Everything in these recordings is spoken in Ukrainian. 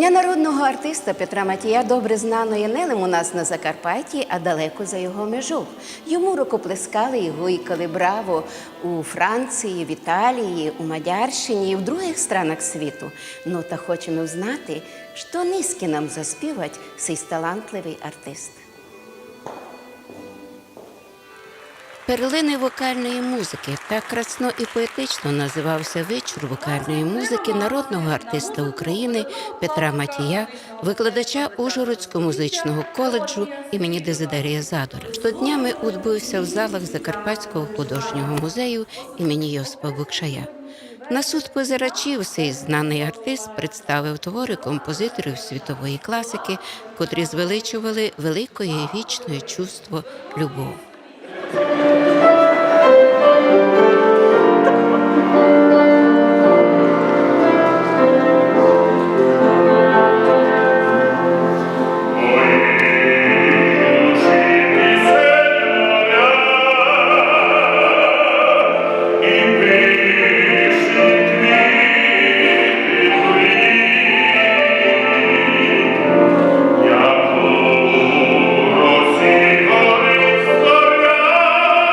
Ім'я народного артиста Петра Матія добре знано і не лише у нас на Закарпатті, а далеко за його межу. Йому рукоплескали і гуйкали браво у Франції, в Італії, у Мадярщині і в других странах світу. Ну та хочемо знати, що низьки нам заспівать цей талантливий артист. Перлини вокальної музики. Так красно і поетично називався вечір вокальної музики народного артиста України Петра Матія, викладача Ужгородського музичного коледжу імені Дезидерія Задора. Щоднями відбувся в залах Закарпатського художнього музею імені Йосипа Букшая. На суд позирачів цей знаний артист представив твори композиторів світової класики, котрі звеличували великое і вічне чувство любов. Як у розі горить зоря,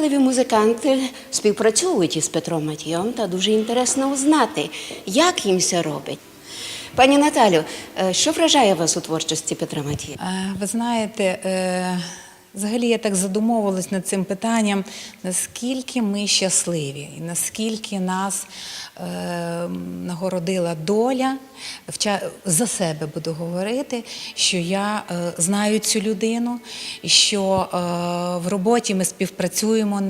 талановиті музиканти співпрацюють із Петром Матієм, та дуже інтересно узнати, як їм це робить. Пані Наталю, що вражає вас у творчості Петра Матія? Ви знаєте, взагалі я так задумовувалась над цим питанням, наскільки ми щасливі і наскільки нас нагородила доля, за себе буду говорити, що я знаю цю людину, і що в роботі ми співпрацюємо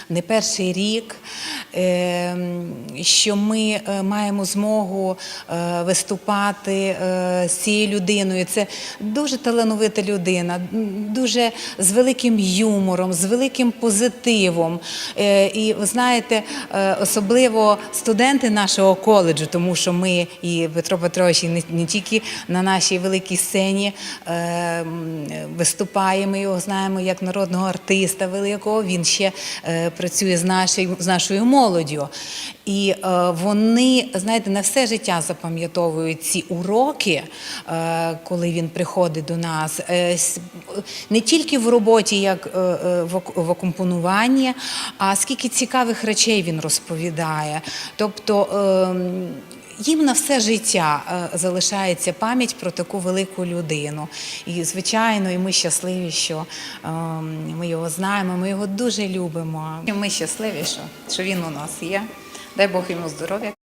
не перший рік, що ми маємо змогу виступати з цією людиною. Це дуже талановита людина, дуже з великим юмором, з великим позитивом. І ви знаєте, особливо студенти нашого коледжу, тому що ми і Петро Петрович не тільки на нашій великій сцені виступає, ми його знаємо як народного артиста великого, він ще працює з нашою молоддю. І вони, знаєте, на все життя запам'ятовують ці уроки, коли він приходить до нас, не тільки в роботі, як в акомпонуванні, а скільки цікавих речей він розповідає. Тобто їм на все життя залишається пам'ять про таку велику людину. І, звичайно, і ми щасливі, що ми його знаємо, ми його дуже любимо. І ми щасливі, що він у нас є. Дай Бог йому здоров'я.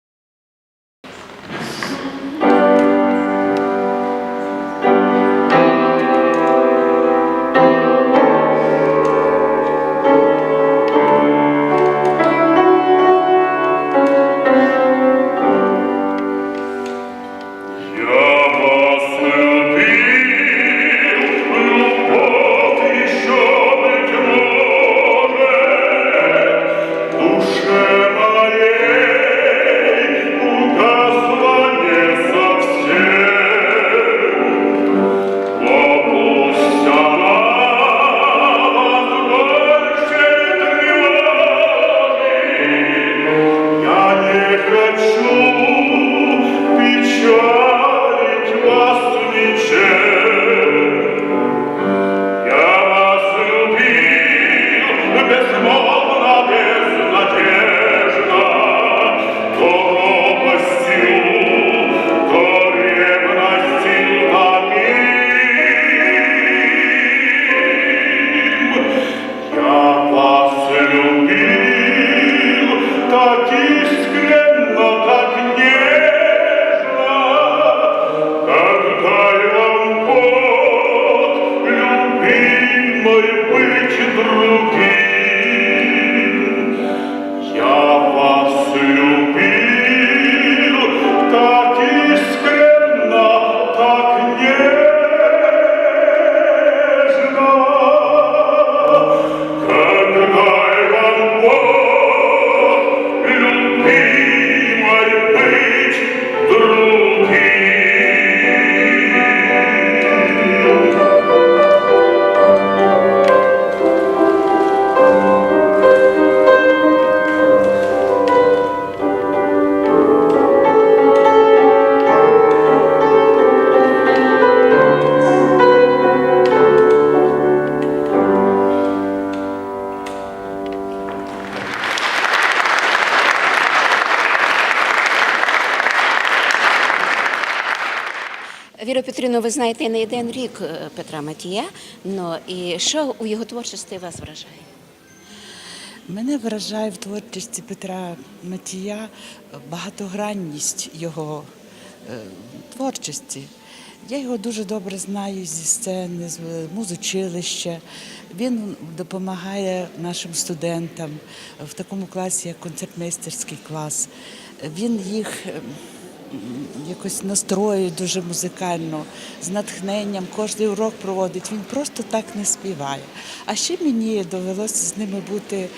Віро Петрівно, ви знаєте не один рік Петра Матія, і що у його творчості вас вражає? Мене вражає в творчості Петра Матія багатогранність його творчості. Я його дуже добре знаю зі сцени, з музучилища. Він допомагає нашим студентам в такому класі, як концертмейстерський клас. Він їх якось настроює дуже музикально, з натхненням, кожен урок проводить. Він просто так не співає. А ще мені довелося з ними бути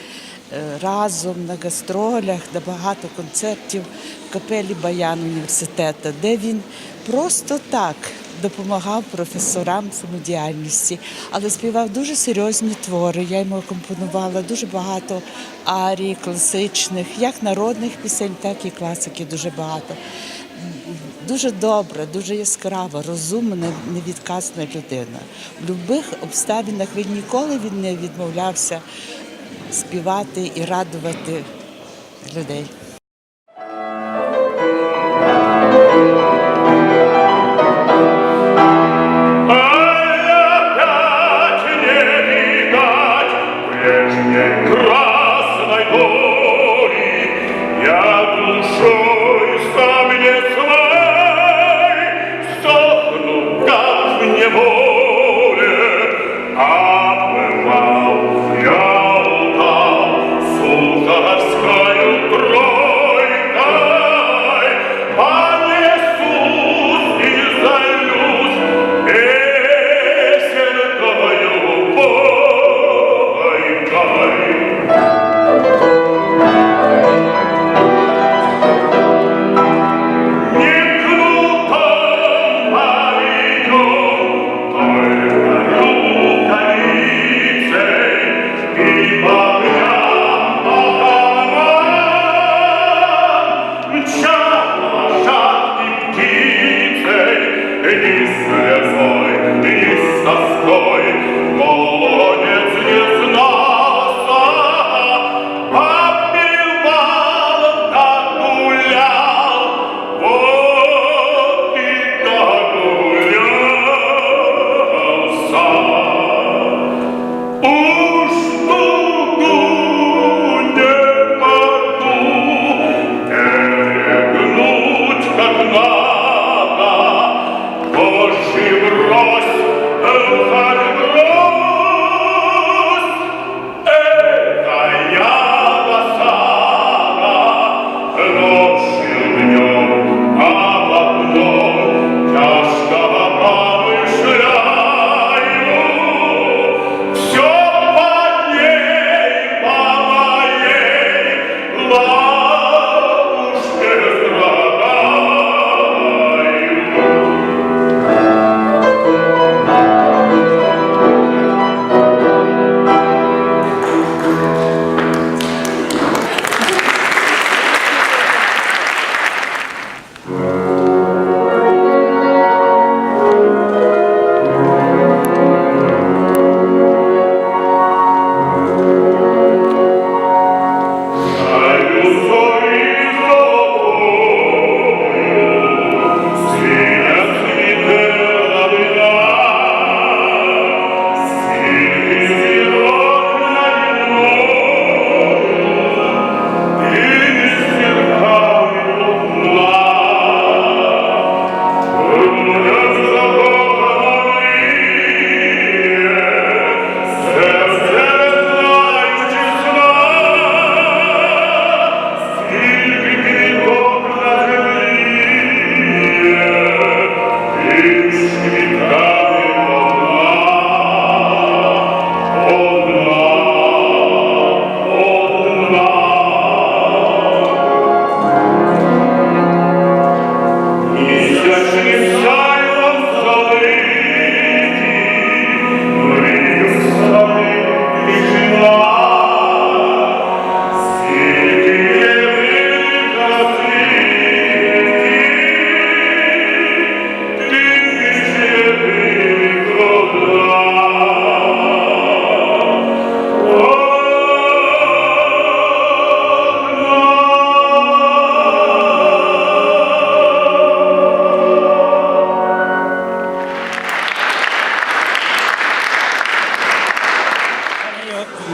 разом на гастролях, на багато концертів в капелі Баян університету, де він просто так допомагав професорам самодіяльності, але співав дуже серйозні твори. Я йому акомпонувала дуже багато арій, класичних, як народних пісень, так і класики дуже багато. Дуже добра, дуже яскрава, розумна, невідказна людина. В будь-яких обставинах він ніколи не відмовлявся співати і радувати людей. Красной гори я душой сам не свой, сохну, как в неволе, обмывал я Суздальскою тройкой, понесусь и зальюсь песенкою бойкой. Молодец не знался, попивал да гулял, вот и догулялся. Уж тугу не могу перегнуть как надо, Божий брось, Бухарь брось, это я досада, ночью днем об одном тяжко помышляю. Все по ней, по моей лапушке страдаю.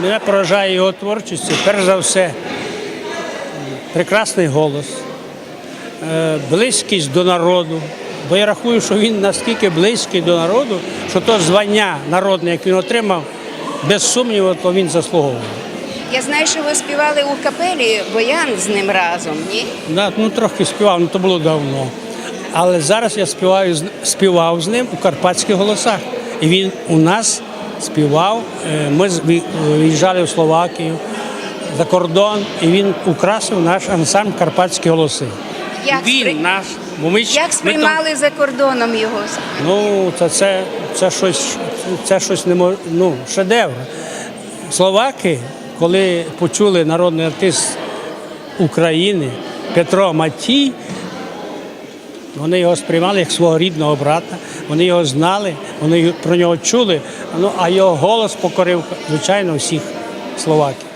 Мене поражає його творчістю, перш за все, прекрасний голос, близькість до народу. Бо я рахую, що він настільки близький до народу, що то звання народне, як він отримав, без сумніву, то він заслуговує. Я знаю, що ви співали у капелі «Боян» з ним разом, ні? Да, ну, трохи співав, ну то було давно. Але зараз я співав з ним у карпатських голосах. І він у нас співав, ми виїжджали в Словакію, за кордон, і він украсив наш ансамбль «Карпатські голоси». Як сприймали за кордоном його? Ну, це щось шедевр. Словаки, коли почули народний артист України Петро Матій, вони його сприймали як свого рідного брата, вони його знали, вони про нього чули, а його голос покорив, звичайно, всіх словаків.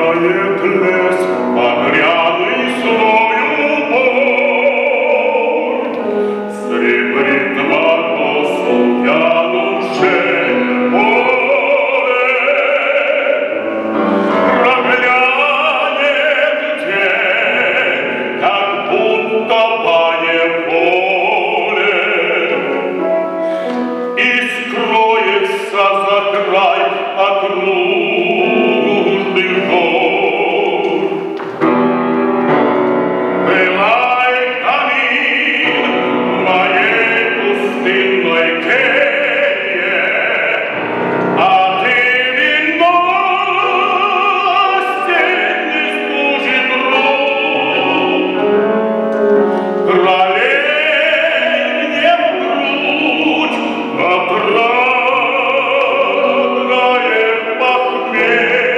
Играет лес, багряный свою бой. Сребрит мороз, янувшее поле. Проглянет день, как будто по неволе, и скроется за край окружных гор. Пылай камин в моей пустынной келье, а ты вино осенний служит рук. Пролей мне в грудь отрадное похмелье.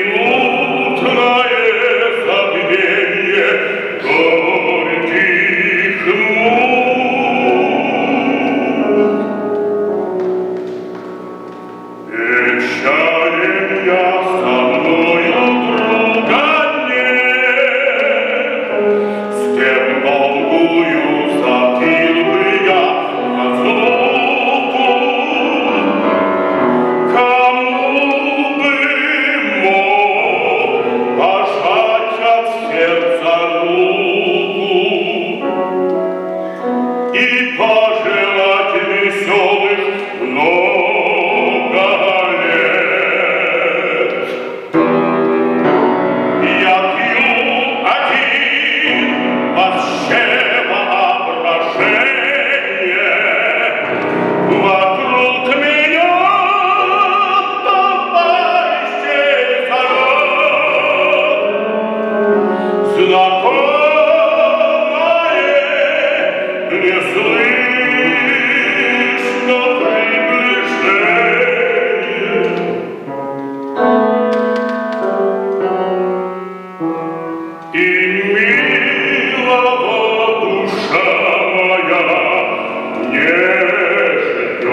Минутное забвенье горьких мук. Вечерем я со мною друга нет, с кем долгую запил бы я разлуку. Кому бы мог пожать от сердца руку и пожелать веселых много лет. Я пью один воображение, вокруг меня товарищей зовет. Знакомое не слышно приближение. И милого душа моя не ждет.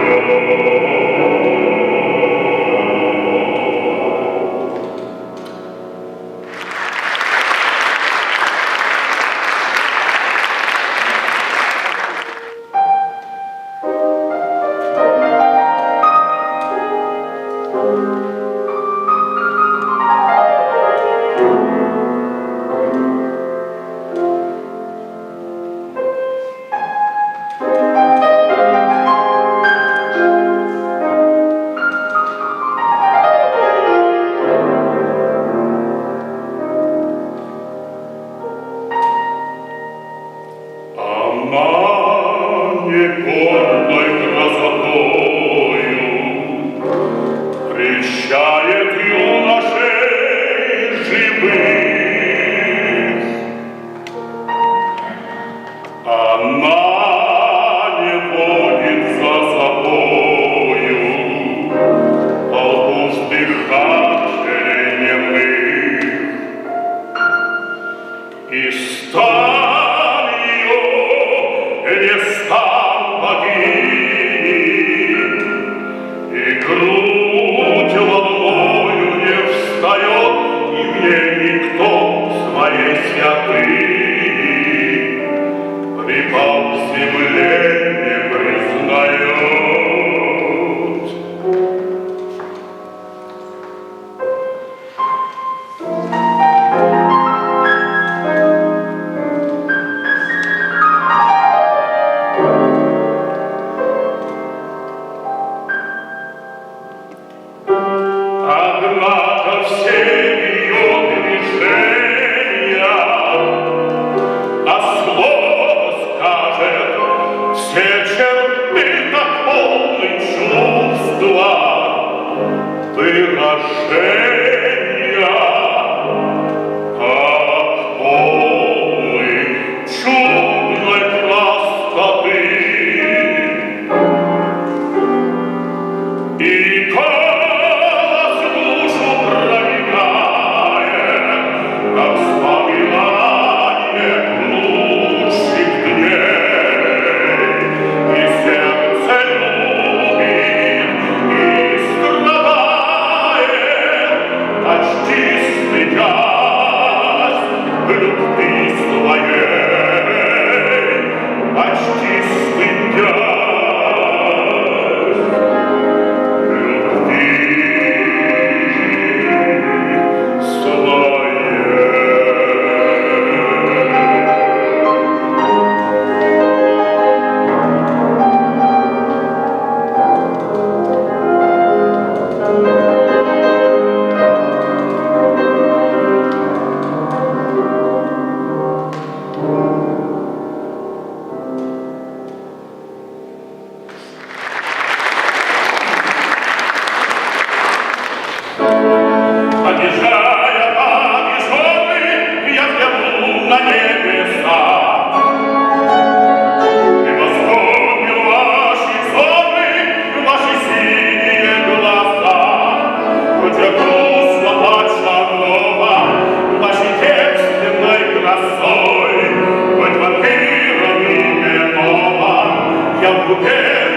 Она не гордой красотою прельщает юношей живых. Она не водит за собою толпу вздыхателей немых. И сталь ее не стан богини, и грудь волною не встает, и в ней никто своей святыни припал к земле не признает. Однако все ее движения, а слово скажет, все черты так полны чувства, выражения, как полны чудной простоты. И голос душу проникает, как вспоминание лучших дней, и сердце Dio per